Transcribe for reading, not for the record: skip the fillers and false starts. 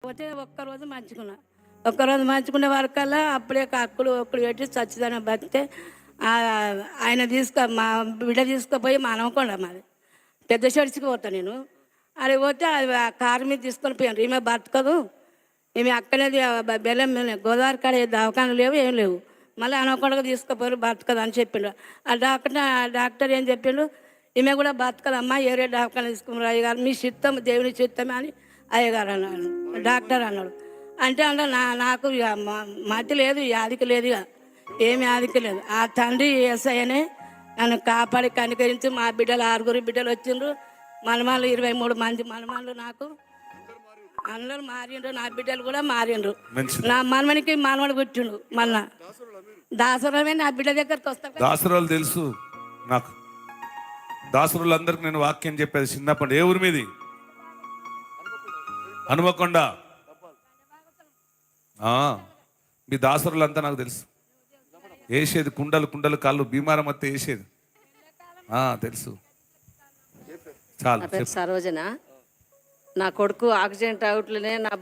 పోతే ఒక్కరోజు మంచుకున్నా. ఒక్కరోజు మంచుకునే వరకల్లా అప్పుడే అక్కులు ఒక్కలు పెట్టి చచ్చిదాన్ని బతికితే ఆయన మా బిడ్డ తీసుకుపోయి మా అనవకొండ మాది పెద్ద చర్చికి పోతా నేను. అది పోతే అది ఆ కారు మీద తీసుకొని పోయాను. ఈమె బతకదు, ఈమె అక్కడేది బెల్లం గోదావరి కాడ దవాఖాన లేవు, ఏం లేవు, మళ్ళీ అనవకొండగా తీసుకుపోయారు, బతకదు అని చెప్పిండు. డాక్టర్ ఏం చెప్పిండు, ఈమె కూడా బతకదమ్మా, ఏరే దవాఖాన తీసుకున్నారు అయ్యగారు, మీ చిత్తం దేవుని చిత్తమే అని అయ్యగారు అన్నాడు. డాక్టర్ అన్నాడు. అంటే నాకు ఇక మతి లేదు, యాదికి లేదు, ఇక ఏమి యాదికి లేదు. ఆ తండ్రి ఏసయ్యనే నన్ను కాపాడి కనికరించి మా బిడ్డలు 6 బిడ్డలు వచ్చిండ్రు, మనమాలు 23 మంది మనమాలు నాకు అందరూ మారిండ్రు, నా బిడ్డలు కూడా మారిండ్రు. నా మనమనికి మనవడు పుట్టిండు. మళ్ళా దాసరమే నా బిడ్డ దగ్గరకు వస్తాను. దాసరాలు తెలుసు నాకు, దాసరులందరికి నేను వాక్యం చెప్పేది చిన్నప్పటి. ఏ ఊరి మీది? హనుమకొండ. మీ దాసరులంతా నాకు తెలుసు. వేసేది కుండలు కుండలు కాళ్ళు బీమారం వస్తే వేసేది తెలుసు. చాలా సరోజన, నా కొడుకు ఆక్సిడెంట్ అవుట్లోనే నా